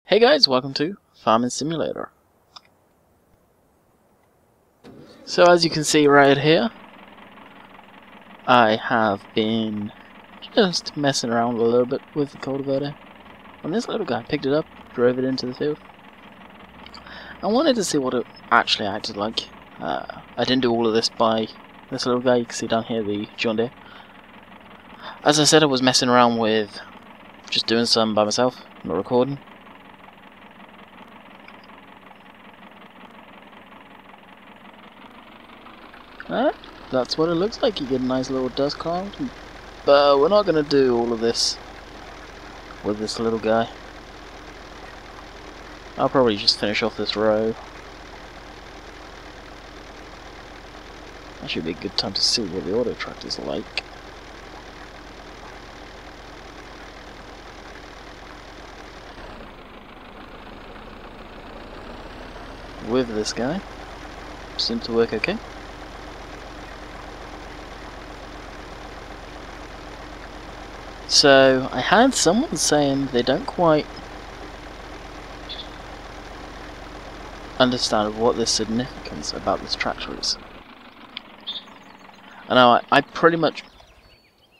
Hey guys, welcome to Farming Simulator. So as you can see right here, I have been just messing around a little bit with the cultivator. And this little guy picked it up, drove it into the field. I wanted to see what it actually acted like. I didn't do all of this by this little guy. You can see down here the John Deere. As I said, I was messing around with just doing some by myself, not recording. That's what it looks like. You get a nice little dust cloud. But we're not going to do all of this with this little guy. I'll probably just finish off this row. That should be a good time to see what the auto tractor's like. With this guy. Seemed to work okay. So, I had someone saying they don't quite understand what the significance about this tractor is. I know I pretty much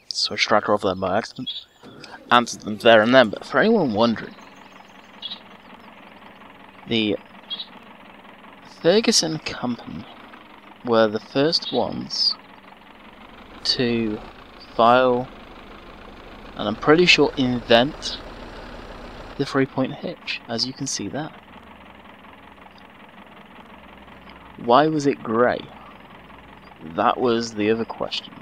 switched tractor off them by accident, answered them there and then, but for anyone wondering, the Ferguson company were the first ones to file, and I'm pretty sure invent, the 3-point hitch, as you can see there. Why was it grey? That was the other question.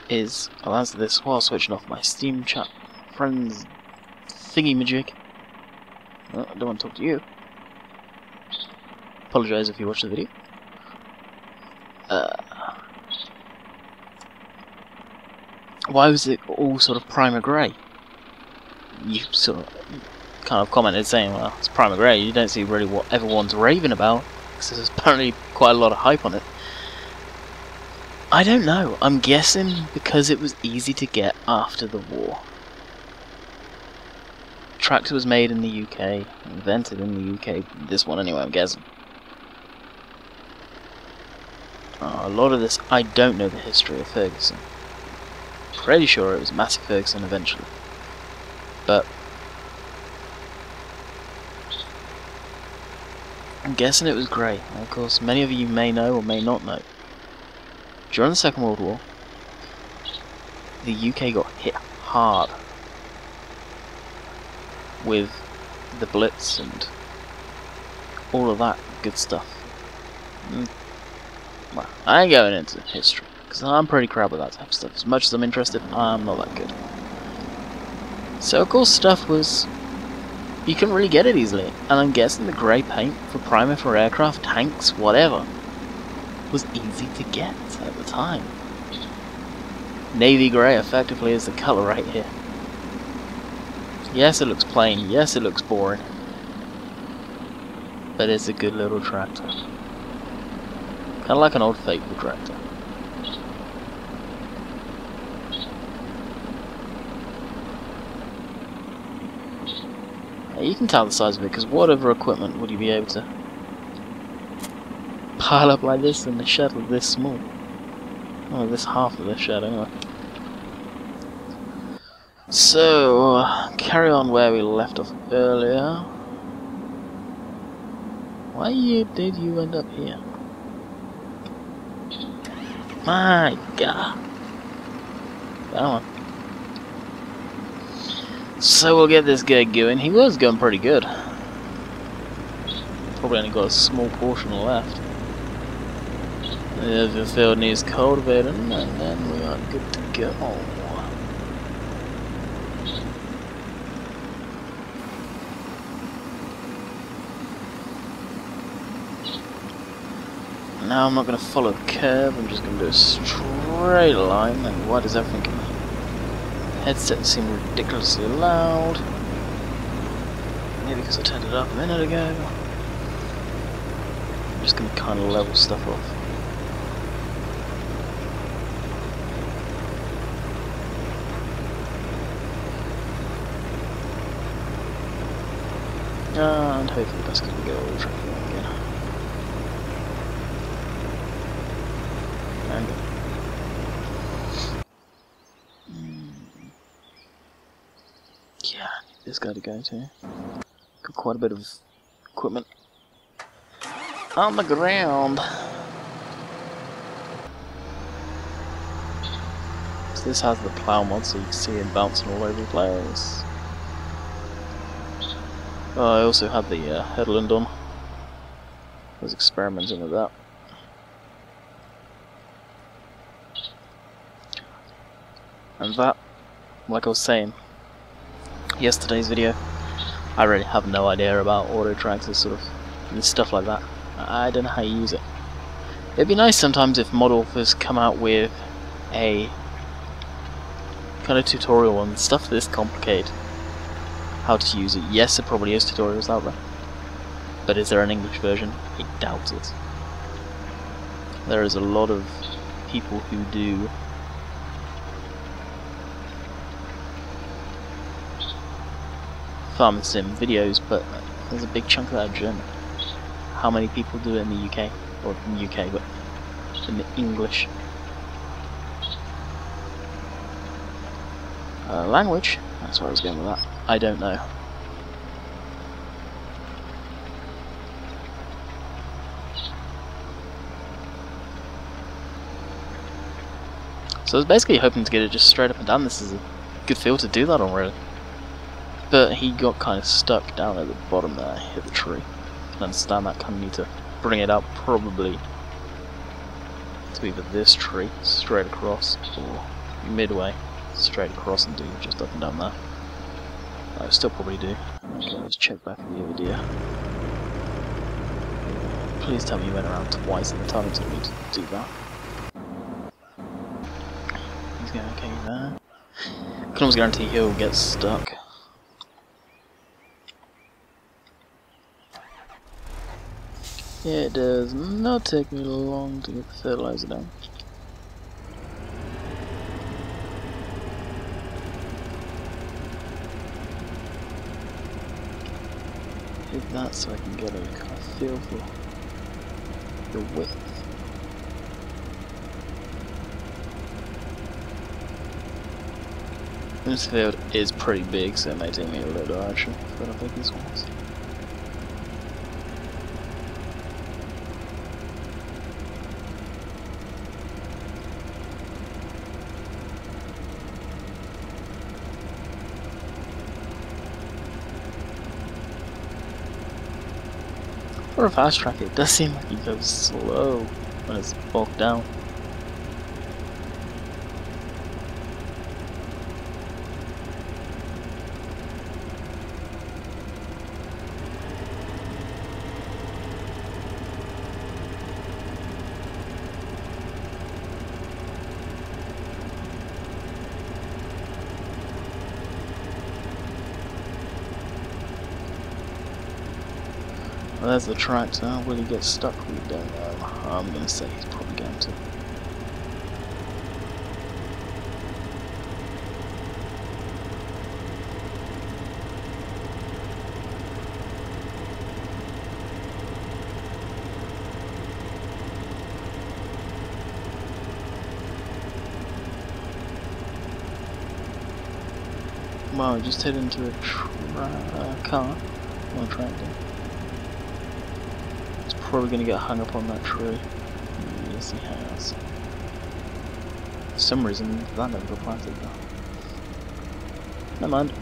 I'll answer this while switching off my Steam chat friends thingy-majig. Oh, I don't want to talk to you. Apologise if you watch the video. Why was it all sort of primer grey? You sort of kind of commented saying, well, it's primer grey, you don't see really what everyone's raving about, because there's apparently quite a lot of hype on it. I don't know, I'm guessing because it was easy to get after the war. Tractor was made in the UK, invented in the UK, this one anyway, I'm guessing. A lot of this, I don't know the history of Ferguson. Pretty sure it was Massey Ferguson eventually, but I'm guessing it was grey. Of course, many of you may know or may not know. During the Second World War, the UK got hit hard with the Blitz and all of that good stuff. Well, I ain't going into history, because I'm pretty crap with that type of stuff. As much as I'm interested, I'm not that good. So of course stuff was, you couldn't really get it easily, and I'm guessing the grey paint for primer for aircraft, tanks, whatever, was easy to get at the time. Navy grey effectively is the colour right here. Yes, it looks plain, yes it looks boring, but it's a good little tractor. Kind of like an old faithful tractor. You can tell the size of it, because what other equipment would you be able to pile up like this in a shed this small? Oh, this half of the shed anyway. So, carry on where we left off earlier. Why did you end up here? My God. That one. So we'll get this guy going. He was going pretty good. Probably only got a small portion left. The field needs cultivating, and then we are good to go. Now I'm not going to follow the curve, I'm just going to do a straight line. And why does everything in the headset seem ridiculously loud? Maybe because I turned it up a minute ago. I'm just going to kind of level stuff off. And hopefully that's going to get all the traffic again. And yeah, I need this guy to go to. Got quite a bit of equipment on the ground. So this has the plow mod, so you can see it bouncing all over the place. I also had the headland on. I was experimenting with that. And that, like I was saying, yesterday's video, I really have no idea about auto tracks sort of and stuff like that. I don't know how you use it. It'd be nice sometimes if mod authors come out with a kind of tutorial on stuff this complicated. How to use it. Yes, there probably is tutorials out there, but is there an English version? I doubt it. There is a lot of people who do farm sim videos, but there's a big chunk of that German. How many people do it in the UK? Or in the UK, but in the English language? That's where I was going with that. I don't know. So I was basically hoping to get it just straight up and down. This is a good field to do that on, really. But he got kind of stuck down at the bottom there, hit the tree. I understand that, kind of need to bring it up probably to either this tree, straight across, or midway, straight across and do just up and down there. I still probably do. Okay, let's check back at the other deer. Please tell me you went around twice in the tunnel to me to do that. He's going okay there. I can almost guarantee he'll get stuck. It does not take me long to get the fertilizer down. Hit that so I can get a kind of feel for the width. This field is pretty big, so it may take me a little actually, but I think this one is. For a fast track, it does seem like it goes slow when it's bogged down. Well, there's the tractor. Will he get stuck? We don't know. I'm going to say he's probably going to. Wow, just hit into a car. One tractor. It's probably going to get hung up on that tree. Yes, he has. For some reason, that never got planted though. Never mind.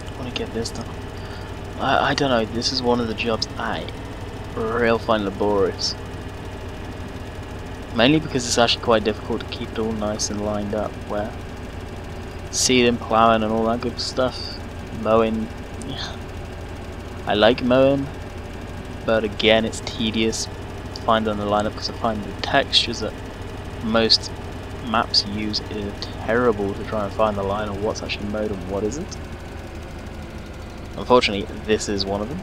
I want to get this done. I don't know, this is one of the jobs I really find laborious. Mainly because it's actually quite difficult to keep it all nice and lined up, where seeding, ploughing and all that good stuff. Mowing, yeah. I like mowing, but again it's tedious finding the lineup because I find the textures that most maps use is terrible to try and find the line of what's actually mowed and what isn't. Unfortunately, this is one of them.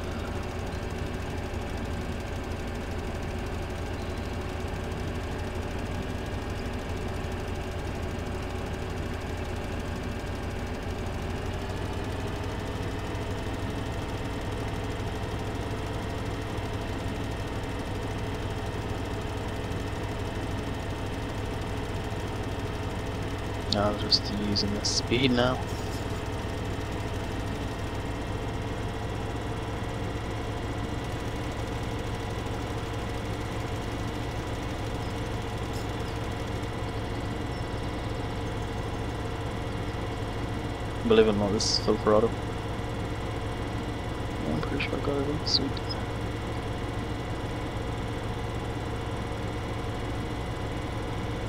I'm just using the speed now. Believe it or not, this is full throttle. Yeah, I'm pretty sure I got it in. Sweet.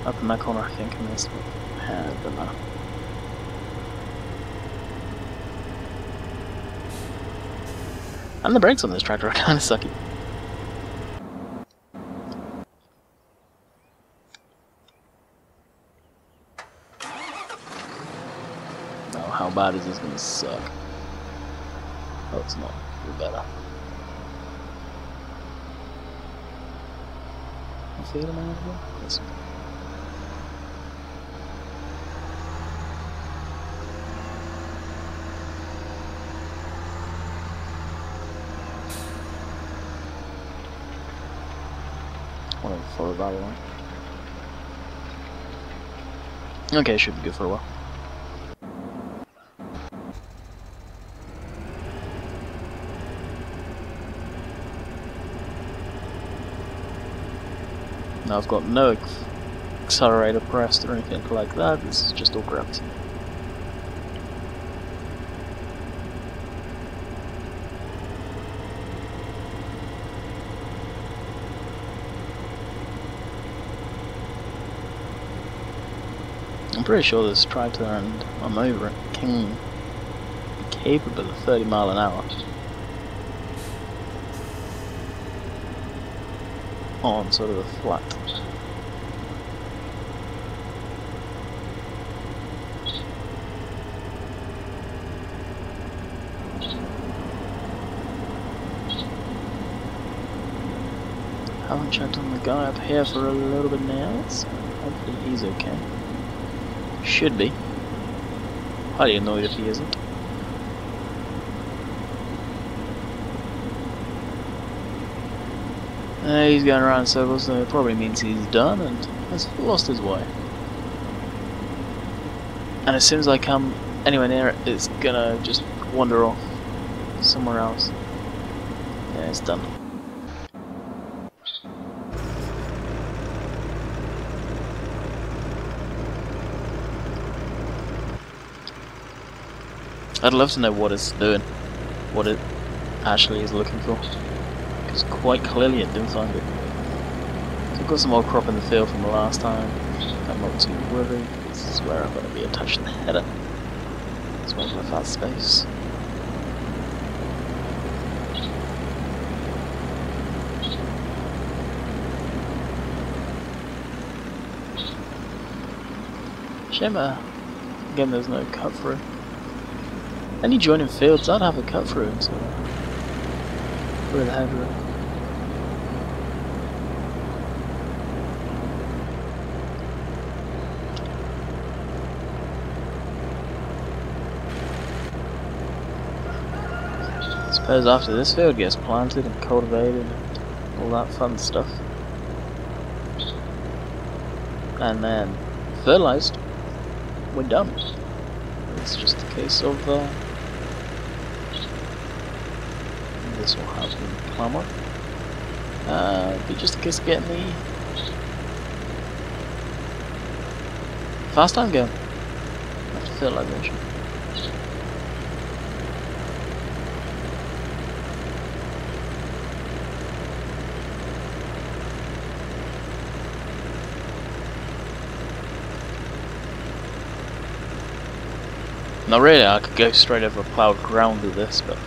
Up in that corner, I think I missed it. But no. And the brakes on this tractor are kind of sucky. Now, how bad is this going to suck? Oh, it's not. We're better. I feel it now. Yes. One of the forward by the way. Okay, should be good for a while. Now I've got no accelerator pressed or anything like that, this is just all gravity. I'm pretty sure this tractor and I'm over it can be capable of 30 miles an hour on sort of a flat. I haven't checked on the guy up here for a little bit now, so hopefully he's okay. Should be. Highly annoyed if he isn't. He's going around in circles, so it probably means he's done and has lost his way. And as soon as I come anywhere near it, it's gonna just wander off somewhere else. Yeah, it's done. I'd love to know what it's doing, what it actually is looking for, because quite clearly it didn't find it. So I've got some old crop in the field from the last time. I'm not too worried. This is where I'm going to be attaching the header. It's one of my fast space. Shame again there's no cut through. Any joining fields, I'd have a cut through into where the header. I suppose after this field gets planted and cultivated and all that fun stuff, and then fertilized, we're done. It's just a case of this will have the plumber. Be just a case of getting the fast time going after fertilization. Now really I could go straight over ploughed ground with this, but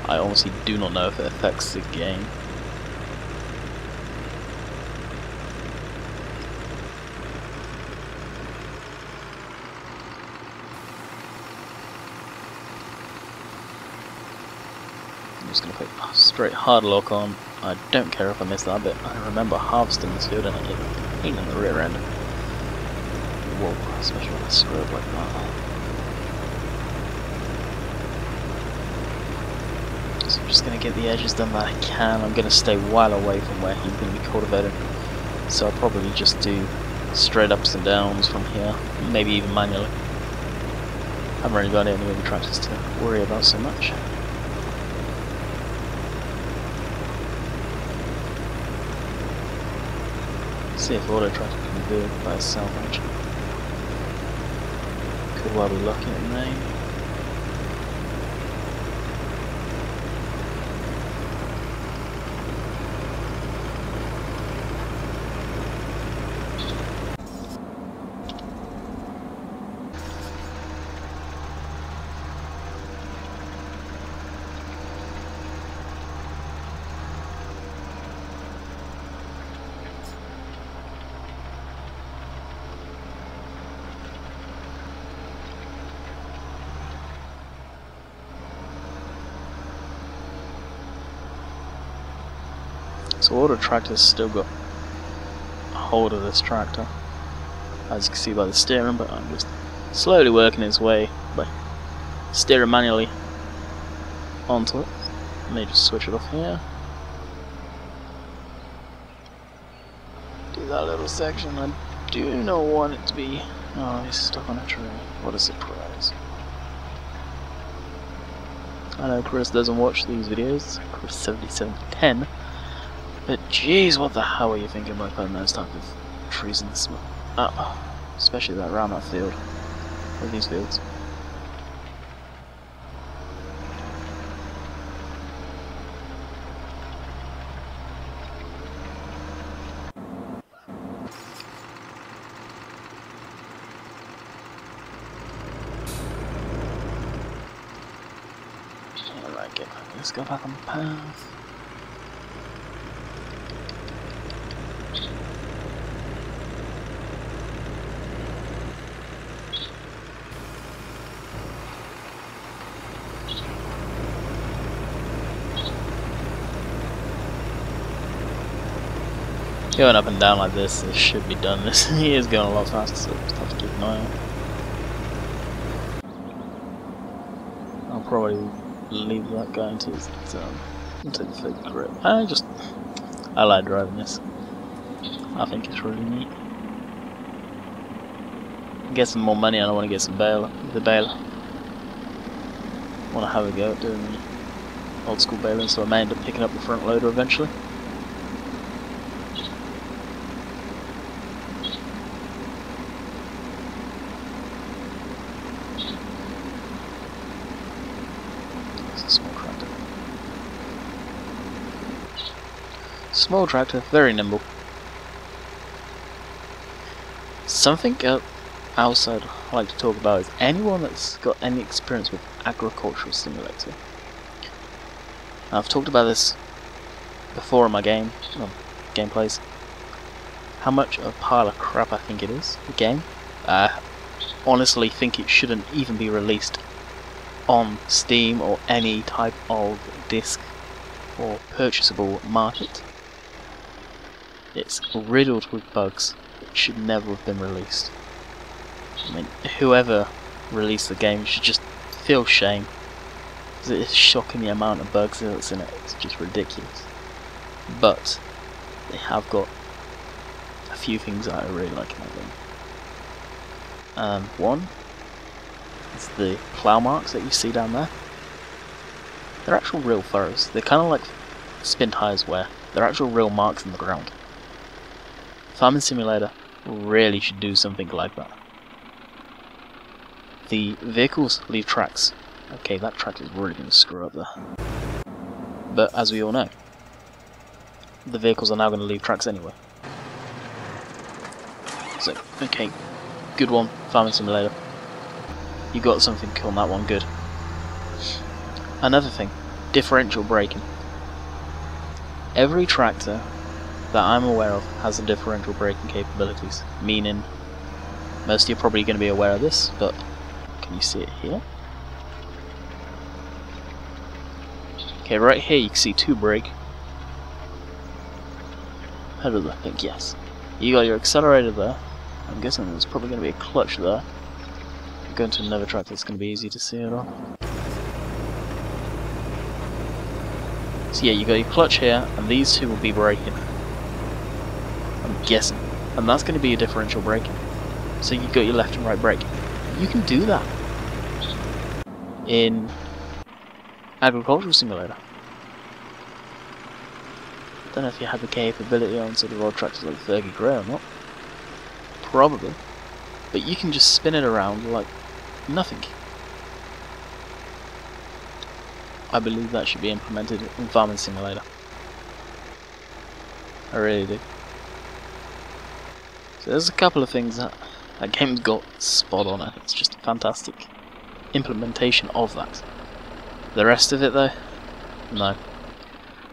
I honestly do not know if it affects the game. I'm just going to put straight hard lock on. I don't care if I miss that bit. I remember harvesting this field and it looked pain in the rear end. Whoa, especially when I swerve like that. So I'm just going to get the edges done that I can. I'm going to stay well away from where he's going to be cultivating. So I'll probably just do straight ups and downs from here, maybe even manually. Haven't really got any other tractors to worry about so much. See if auto tractor can do it by itself actually. Could well be lucky at name. So auto tractor's still got a hold of this tractor, as you can see by the steering, but I'm just slowly working its way by steering manually onto it. Let me just switch it off here. Do that little section. I do not want it to be... Oh, he's stuck on a tree. What a surprise. I know Chris doesn't watch these videos, Chris7710, but jeez, what the hell are you thinking about putting those type of trees in this up? Especially that around that field, or these fields. Alright, let's go back on the path. Going up and down like this, it should be done. This he is going a lot faster, so just have to keep an eye out. I'll probably leave that guy into his into the fake grip. I like driving this. I think it's really neat. Get some more money, and I want to get some baler. The baler. I want to have a go at doing the old school baler, so I may end up picking up the front loader eventually. Small tractor, very nimble. Something outside I like to talk about is anyone that's got any experience with agricultural simulator. Now, I've talked about this before in my gameplays. How much of a pile of crap I think it is, the game. I honestly think it shouldn't even be released on Steam or any type of disc or purchasable market. It's riddled with bugs. It should never have been released. I mean, whoever released the game should just feel shame. Because it is shocking the amount of bugs that's in it. It's just ridiculous. But they have got a few things that I really like in that game. One is the plough marks that you see down there. They're actual real furrows. They're kind of like spin tires wear. They're actual real marks in the ground. Farming Simulator really should do something like that. The vehicles leave tracks. Okay, that track is really going to screw up there. But as we all know, the vehicles are now going to leave tracks anyway. So, okay, good one, Farming Simulator. You got something on that one, good. Another thing, differential braking. Every tractor that I'm aware of has the differential braking capabilities, meaning most of you are probably going to be aware of this, but can you see it here? Okay, right here you can see 2 brake. How does that think? Yes. You got your accelerator there. I'm guessing there's probably going to be a clutch there. Going to another track that's going to be easy to see it on. So yeah, you got your clutch here, and these 2 will be braking. I'm guessing. and that's going to be your differential braking. So you've got your left and right brake. You can do that in Agricultural Simulator. I don't know if you have the capability on sort of road tractors like Fergie Grey or not. Probably. But you can just spin it around like nothing. I believe that should be implemented in Farming Simulator. I really do. So there's a couple of things that game's got spot on, and it's just a fantastic implementation of that. The rest of it though, no.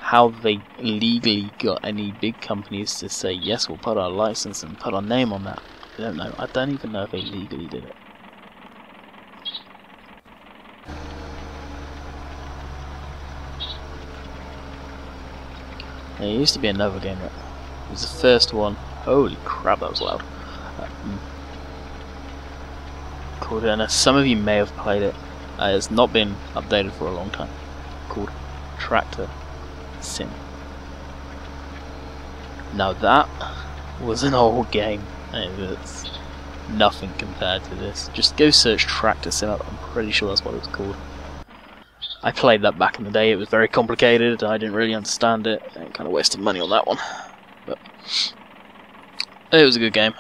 How they legally got any big companies to say yes, we'll put our license and put our name on that, I don't know. I don't even know if they legally did it. There used to be another game that was the first one. Holy crap, that was loud. Called, and some of you may have played it. It's not been updated for a long time. Called Tractor Sim. Now that was an old game. It's nothing compared to this. Just go search Tractor Sim up. I'm pretty sure that's what it was called. I played that back in the day. It was very complicated. I didn't really understand it. I kind of wasted money on that one. But it was a good game.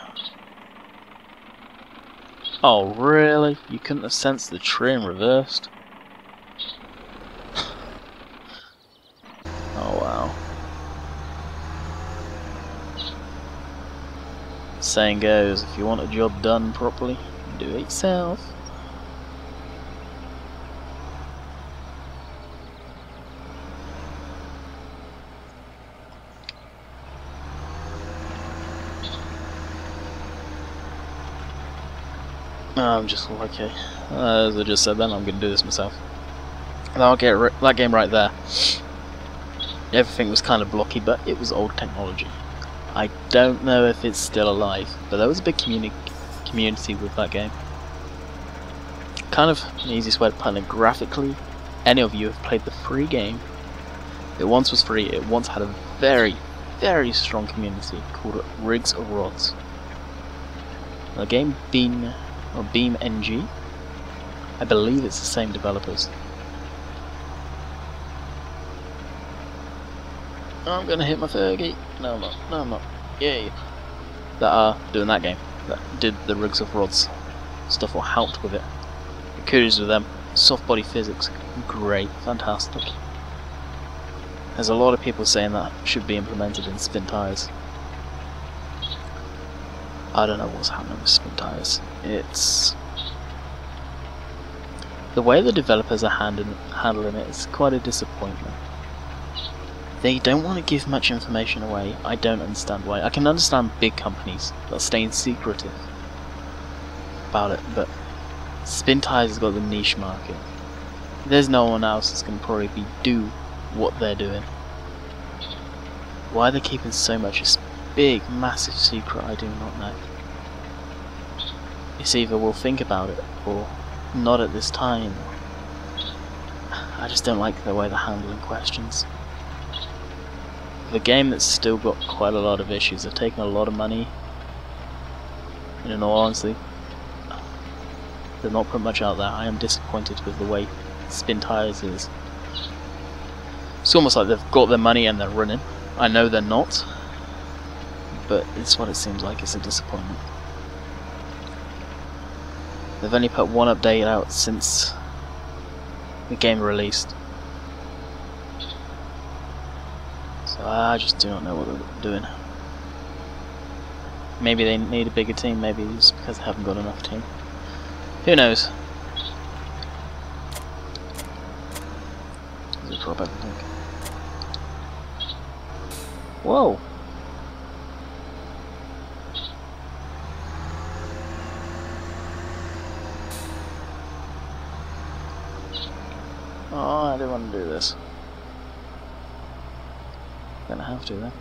Oh really? You couldn't have sensed the tree in reversed? Oh wow. Saying goes, if you want a job done properly, do it yourself. I'm just okay. As I just said then, I'm going to do this myself. I'll get that game right there. Everything was kind of blocky, but it was old technology. I don't know if it's still alive, but there was a big community with that game. Kind of an easiest way to put it graphically. Any of you have played the free game. It once was free. It once had a very, very strong community called Rigs of Rods. The game Beam NG. I believe it's the same developers. I'm gonna hit my Fergie. No, I'm not. No, I'm not. Yay. That are doing that game. That did the Rigs of Rods stuff or helped with it. Kudos with them. Soft body physics. Great. Fantastic. There's a lot of people saying that should be implemented in spin tires. I don't know what's happening with spin tires. It's the way the developers are handling it is quite a disappointment. They don't want to give much information away. I don't understand why. I can understand big companies that are staying secretive about it, but spin tires has got the niche market. There's no one else that's going to probably do what they're doing. Why are they keeping so much a big, massive secret? I do not know. It's either we'll think about it or not at this time. I just don't like the way they're handling questions. The game that's still got quite a lot of issues. They've taken a lot of money, and in all honesty, they've not put much out there. I am disappointed with the way spin tires is. It's almost like they've got their money and they're running. I know they're not, but it's what it seems like. It's a disappointment. They've only put one update out since the game released. So I just do not know what they're doing. Maybe they need a bigger team, maybe it's because they haven't got enough team. Who knows? Does it drop everything? Whoa! Oh, I didn't want to do this. Gonna have to then.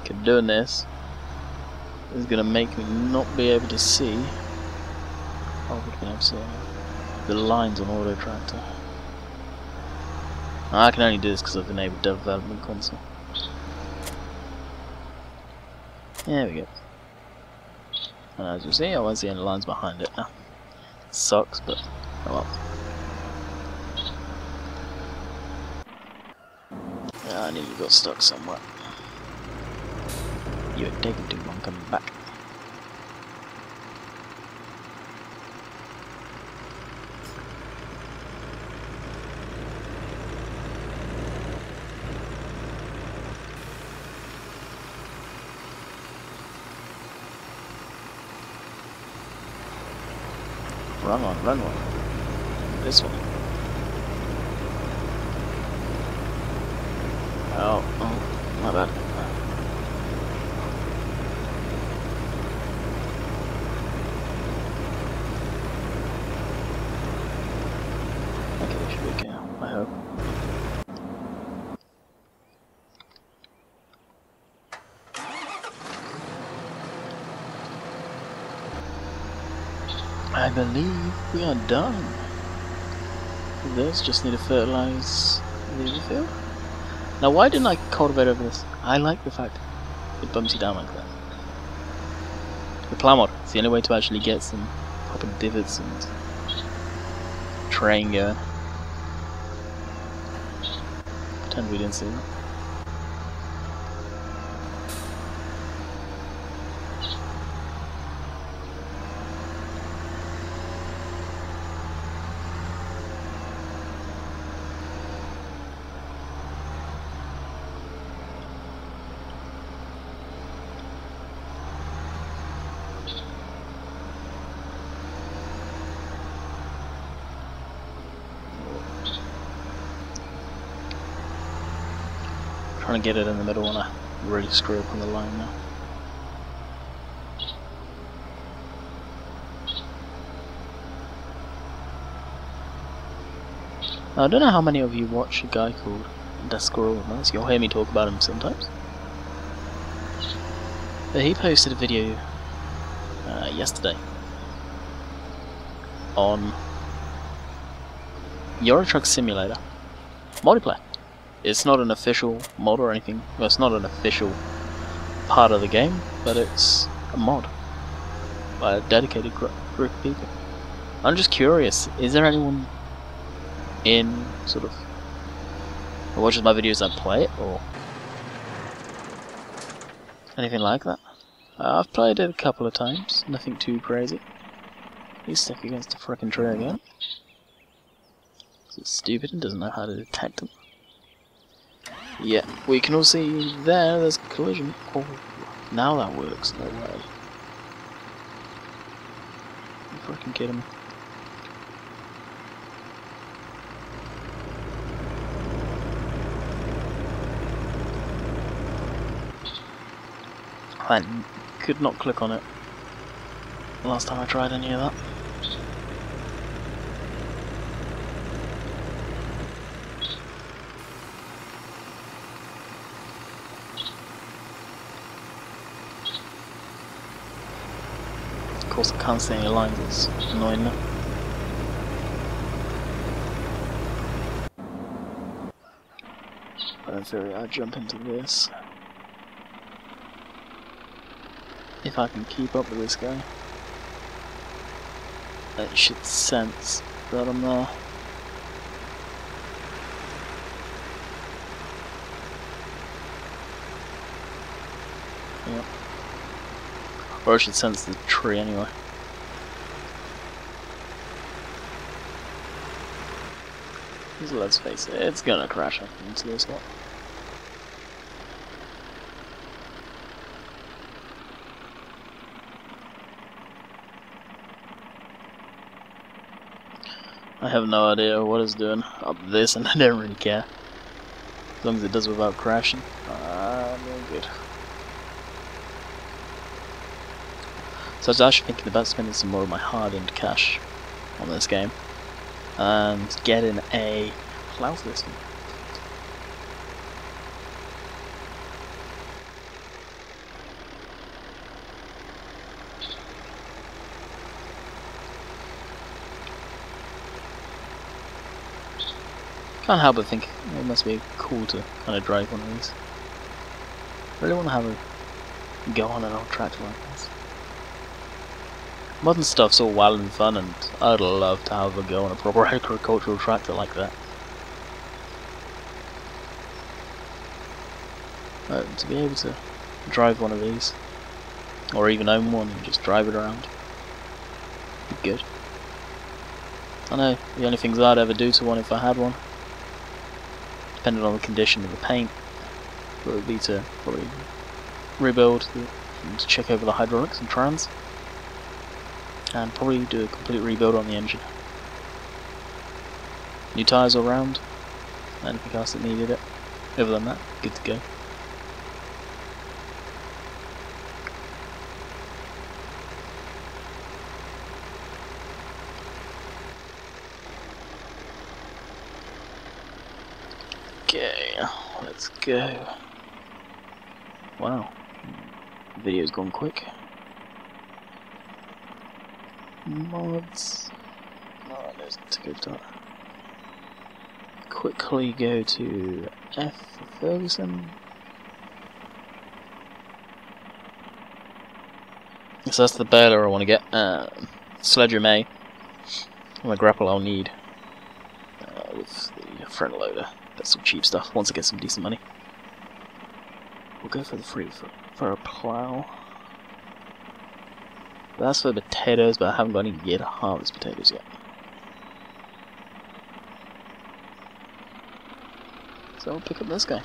Okay, doing this is gonna make me not be able to see. Oh, we've been able to see the lines on Auto Tractor. I can only do this because I've enabled development console. There we go. And as you see, I won't see any lines behind it now. Sucks, but oh well. Yeah, I knew you got stuck somewhere. You're taking too long coming back. Run on, run on. This one. Oh, my bad. Okay, should be okay, I hope. I believe we are done. This just need to fertilize the field. Now, why didn't I cultivate over this? I like the fact it bumps you down like that. The plow mod, it's the only way to actually get some proper divots and terrain going. Pretend we didn't see that. Trying to get it in the middle when I really screw up on the line now. Now, I don't know how many of you watch a guy called Descorolmers. You'll hear me talk about him sometimes. But he posted a video yesterday on Euro Truck Simulator multiplayer. It's not an official mod or anything. Well, it's not an official part of the game, but it's a mod by a dedicated group of people. I'm just curious, is there anyone in sort of who watches my videos and play it, or anything like that? I've played it a couple of times, nothing too crazy. He's stuck against a frickin' tree again. It's stupid and doesn't know how to detect them. Yeah, we can all see there's a collision. Oh, now that works, no way. You fucking kidding me? I could not click on it last time I tried any of that. Of course, I can't see any lines, it's annoying me. But in theory, I jump into this. If I can keep up with this guy. It should sense that I'm there. Yeah. Or I should sense the tree anyway. So let's face it, it's gonna crash into this one. I have no idea what it's doing up this, and I don't really care. As long as it does without crashing, I'm all good. So I was actually thinking about spending some more of my hard-earned cash on this game and getting a plough for this one. Can't help but think it must be cool to kind of drive one of these. Really want to have go on an old tractor like this. Modern stuff's all well and fun, and I'd love to have a go on a proper agricultural tractor like that. But to be able to drive one of these, or even own one and just drive it around, would be good. I know the only things I'd ever do to one if I had one, depending on the condition of the paint, would be to probably rebuild and check over the hydraulics and trans, and probably do a complete rebuild on the engine. New tyres all round, anything else that needed it. Other than that, good to go. Okay, let's go. Wow, the video's gone quick. Mods. Oh, there's to go to. Quickly go to F for Ferguson. So that's the baler I want to get. Sledger May. My grapple I'll need with the front loader. That's some cheap stuff. Once I get some decent money, we'll go for the free for a plow. That's for potatoes, but I haven't got any gear to harvest potatoes yet. So I'll pick up this guy.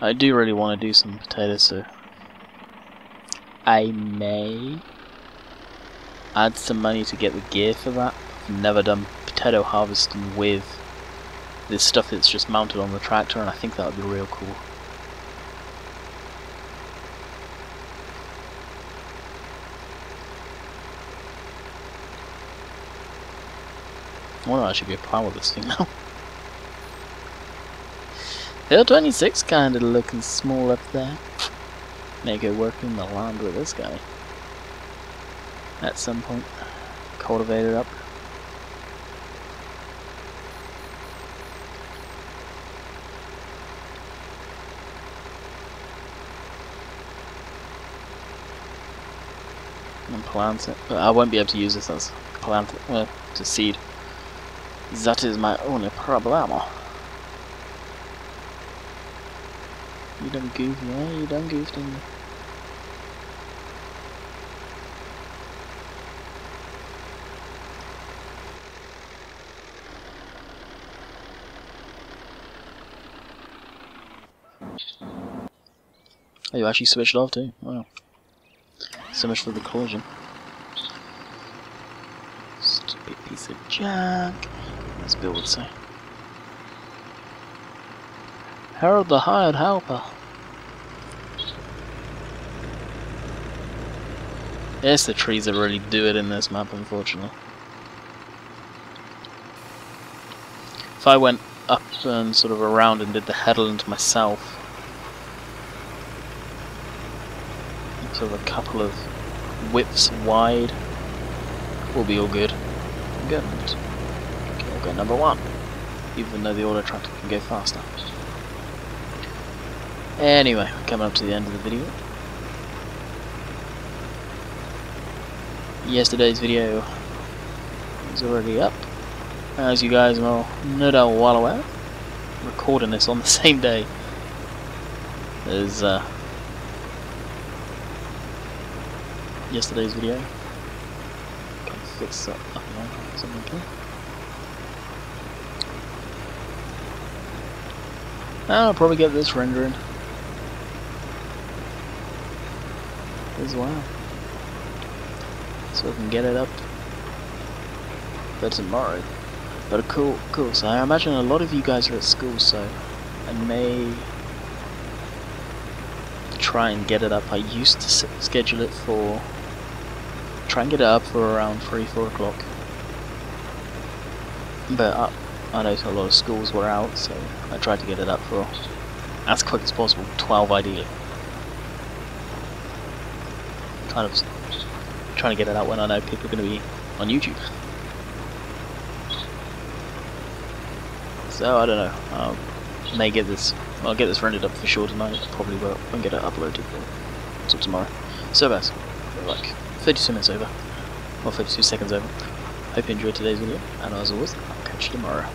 I do really want to do some potatoes, so I may add some money to get the gear for that. I've never done potato harvesting with this stuff that's just mounted on the tractor, and I think that would be real cool. I wonder if I should go plow with this thing now. Hill 26 kinda looking small up there. May go work in the land with this guy at some point. Cultivate it up. And plant it. But I won't be able to use this as plant it, to seed. That is my only problem. You done goofed, yeah, you done goofed, didn't you? Oh, you actually switched off too? Wow. So much for the collision. Stupid piece of junk. As Bill would say. Harold the hired helper. It's the trees that really do it in this map, unfortunately. If I went up and sort of around and did the headland myself, sort of a couple of whips wide, we'll be all good. Good. Okay, we'll go number one, even though the auto tractor can go faster. Anyway, we're coming up to the end of the video. Yesterday's video is already up, as you guys are no doubt well aware. I'm recording this on the same day as yesterday's video. Can fix that up and something here. I'll probably get this rendering as well, so I can get it up for tomorrow. But cool. So I imagine a lot of you guys are at school, so I may try and get it up. I used to schedule it for, try and get it up for around 3-4 o'clock. But I know a lot of schools were out, so I tried to get it up for as quick as possible, 12 ideally. Kind of trying to get it out when I know people are going to be on YouTube. So I don't know. May get this. I'll get this rendered up for sure tonight. Probably won't get it uploaded until tomorrow. So guys, we're like 32 minutes over, or 32 seconds over. Hope you enjoyed today's video, and as always, I'll catch you tomorrow.